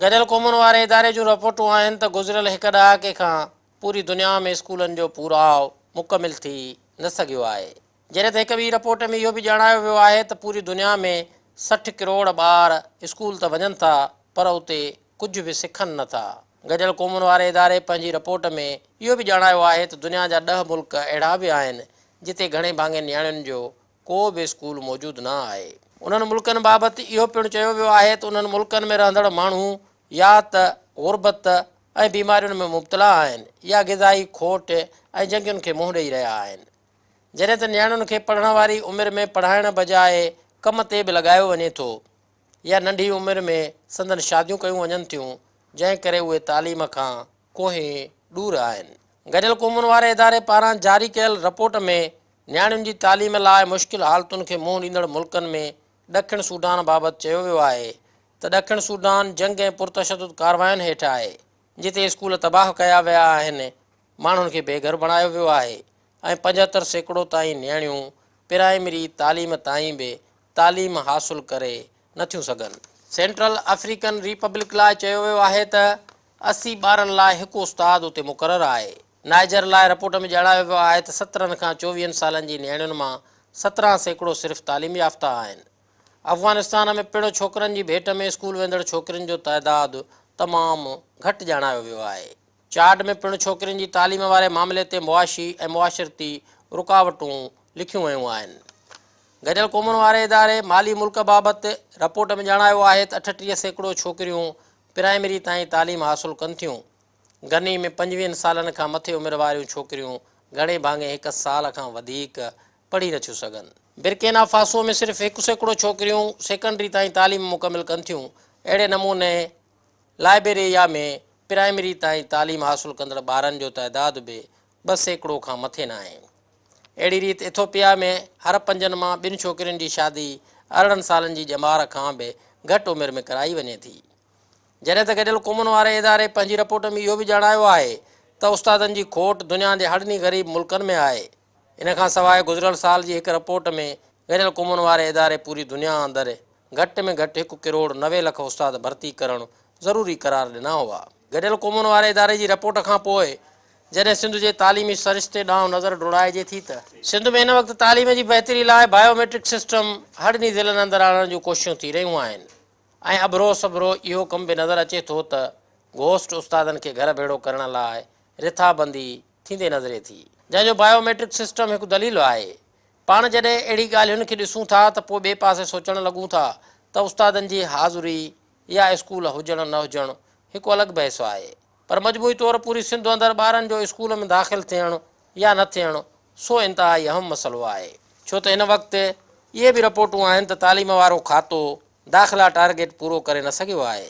गॾियल क़ौमुनि वारे इदारे जूं रिपोर्टूं आहिनि त गुज़िरियल हिकु ॾहाके खां पूरी दुनिया में स्कूलनि जो पूराव मुकमिल थी न सघियो आहे। जॾहिं त हिकु ॿी रिपोर्ट में इहो बि ॼाणायो वियो आहे त पूरी दुनिया में 60 करोड़ ॿार स्कूल त वञनि था पर उते कुझु बि सिखनि नथा। गॾियल क़ौमुनि वारे इदारे पंहिंजी रिपोर्ट में इहो बि ॼाणायो आहे त दुनिया जा 10 मुल्क अहिड़ा बि आहिनि जिते घणे भाङे नियाणियुनि जो को बि स्कूल मौजूदु न आहे। उन्हनि मुल्कनि बाबति इहो पिणु चयो वियो आहे त उन्हनि मुल्कनि में रहंदड़ माण्हू या त ग़ुर्बत ऐं बीमारियुनि में मुब्तला आहिनि या ग़िज़ाई खोट ऐं जंगियुनि खे मुंहुं ॾेई रहिया आहिनि। जॾहिं त नियाणियुनि खे पढ़ण वारी उमिरि में पढ़ाइण बजाए कम ते बि लॻायो वञे थो या नंढी उमिरि में संदनि शादियूं कयूं वञनि थियूं जंहिं करे उहे तालीम खां कोहे दूरि आहिनि। गॾियल क़ौमुनि वारे इदारे पारां जारी कयल रिपोर्ट में नियाणियुनि जी तालीम लाइ मुश्किल हालतुनि खे मुंहुं ॾींदड़ मुल्कनि में ॾखिण सूडान बाबति चयो वियो आहे त ॾखिण सूडान जंग ऐं पुरतशदुद कारवायुनि हेठि आहे जिते स्कूल तबाह कया विया आहिनि, माण्हुनि खे बेघर बणायो वियो आहे ऐं 75% ताईं नियाणियूं प्राइमरी तालीम ताईं बि तालीम हासिलु करे नथियूं सघनि। सेंट्रल अफ्रीकन रिपब्लिक लाइ चयो वियो आहे त 80 ॿारनि लाइ हिकु उस्तादु उते मुक़ररु आहे। नाइजर लाइ रिपोर्ट में ॼाणायो वियो आहे त 17 खां 24 सालनि जी नियाणियुनि मां 17% सिर्फ़ु तालीम याफ़्ता आहिनि। अफ़गानिस्तान में पिणु छोकिरनि जी भेट में स्कूल वेंदड़ छोकिरियुनि जो तइदादु तमामु घटि ॼाणायो वियो आहे। चाड में पिणु छोकिरियुनि जी तालीम वारे मामले ते मुआशी ऐं मुआशरती रुकावटूं लिखियूं वियूं आहिनि। गॾियल क़ौमुनि वारे इदारे माली मुल्क बाबति रिपोर्ट में ॼाणायो आहे त 38% छोकिरियूं प्राइमरी ताईं तालीम हासिलु कनि थियूं। गनी में 25 सालनि खां मथे उमिरि वारियूं छोकिरियूं घणे भाङे 1 साल खां वधीक पढ़ी नथियूं सघनि। बुर्किना फासो में सिर्फ़ु 1% छोकिरियूं सेकेंडरी ताईं तालीम मुकमिल कनि थियूं। अहिड़े नमूने लाइबेरिया में प्राइमरी ताईं तालीम हासिलु कंदड़ ॿारनि जो तइदादु बि 2% खां मथे न आहे। अहिड़ी रीति इथोपिया में हर 5 मां 2 छोकिरियुनि जी शादी 18 सालनि जी ॼमार खां बि घटि उमिरि में कराई वञे थी। जॾहिं त गॾियल क़ौमुनि वारे इदारे पंहिंजी रिपोर्ट में इहो बि ॼाणायो आहे त उस्तादनि जी खोट दुनिया जे हड़नी ग़रीब मुल्कनि में आहे। इन खां सवाइ गुज़िरियल साल जी हिकु रिपोर्ट में गॾियल क़ौमुनि वारे इदारे पूरी दुनिया अंदरि घटि में घटि 1 करोड़ 90 लख उस्ताद भर्ती करणु ज़रूरी करार ॾिना हुआ। गॾियल क़ौमुनि वारे इदारे जी रिपोर्ट खां पोइ जॾहिं सिंध जे तालीमी सरिश्ते ॾांहुं नज़र डोड़ाइजे थी त सिंध में हिन वक़्तु तालीम जी बहितरी लाइ बायोमेट्रिक सिस्टम हड़नी ज़िलनि अंदरि आणण जूं कोशिशूं थी रहियूं आहिनि ऐं अबरो सबरो इहो कमु बि नज़र अचे थो त घोस्ट उस्तादनि खे घर भेड़ो करण लाइ रिथाबंदी थींदे नज़रे थी, जंहिंजो बायोमेट्रिक सिस्टम हिकु दलील आहे। पाण जॾहिं अहिड़ी ॻाल्हियुनि खे ॾिसूं था त पोइ ॿिए पासे सोचणु लॻूं था त उस्तादनि जी हाज़ुरी या स्कूल हुजणु न हुजणु हिकु अलॻि बहसु आहे। पर मजमूई तौरु पूरी सिंध अंदरि ॿारनि जो स्कूल में दाख़िलु थियणु या न थियणु सो इंतिहाई अहम मसइलो आहे, छो त हिन वक़्तु इहे बि रिपोर्टूं आहिनि त तालीम वारो खातो दाख़िला टारगेट पूरो करे न सघियो आहे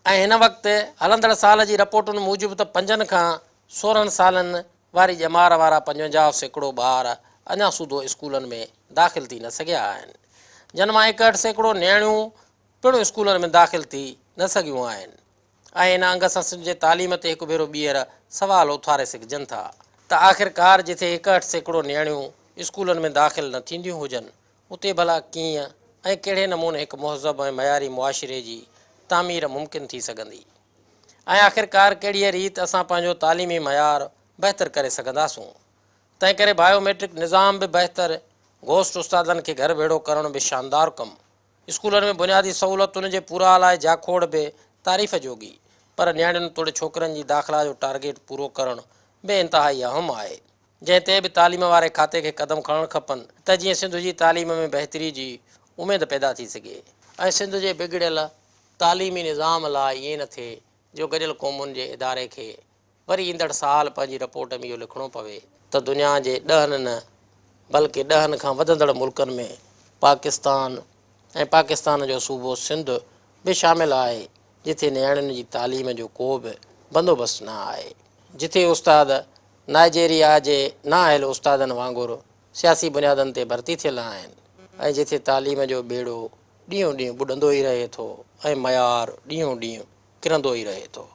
ऐं हिन वक़्तु हलंदड़ साल जी रिपोर्टुनि मूजिबि त 5 खां 16 सालनि वारी ॼमार वारा 50% ॿार अञा सूदो स्कूलनि में दाख़िलु थी न सघिया आहिनि, जिन मां 61% नियाणियूं पिणु स्कूलनि में दाख़िलु थी न सघियूं आहिनि। ऐं इन अंग सां सिंध जे तालीम ते हिकु भेरो ॿीहर सवाल उथारे सघिजनि था त आख़िरकार जिथे 61% नियाणियूं स्कूलनि में दाख़िलु न थींदियूं हुजनि उते भला कीअं ऐं कहिड़े नमूने हिकु मुहज़ब ऐं मयारी मुआशिरे जी तामीर मुमकिन थी सघंदी ऐं आख़िरकार कहिड़ीअ रीति असां पंहिंजो तालीमी मयार बहितरु करे सघंदासूं। तंहिं करे बायोमेट्रिक निज़ाम बि बहितरु, घोस्ट उस्तादनि खे घर भेड़ो करण बि शानदारु कमु, स्कूलनि में बुनियादी सहूलियतुनि जे पूरा लाइ जाखोड़ बि तारीफ़ जोगी, पर नियाणियुनि तोड़े छोकिरनि जी दाख़िला जो टारगेट पूरो करणु बि इंतिहाई अहम आहे, जंहिं ते बि तालीम वारे खाते खे क़दम खणणु खपनि त जीअं सिंध जी तालीम में बहितरी जी उमेदु पैदा थी सघे ऐं सिंध जे बिगड़ियल तालीमी निज़ाम लाइ ईअं न थिए जो गॾियल क़ौमुनि जे इदारे खे वरी ईंदड़ साल पंहिंजी रिपोर्ट में इहो लिखिणो पवे त दुनिया जे 10 न बल्कि 10 खां वधंदड़ मुल्कनि में पाकिस्तान ऐं पाकिस्तान जो सूबो सिंध बि शामिलु आहे जिथे नियाणियुनि जी तालीम जो को बि बंदोबस्तु न आहे, जिथे उस्ताद नाइजेरिया जे नाअहल उस्तादनि वांगुरु सियासी बुनियादनि ते भर्ती थियल आहिनि ऐं जिथे तालीम जो बेड़ो ॾींहों ॾींहुं ॿुॾंदो ई रहे थो ऐं मयार ॾींहों ॾींहुं किरंदो ई रहे थो।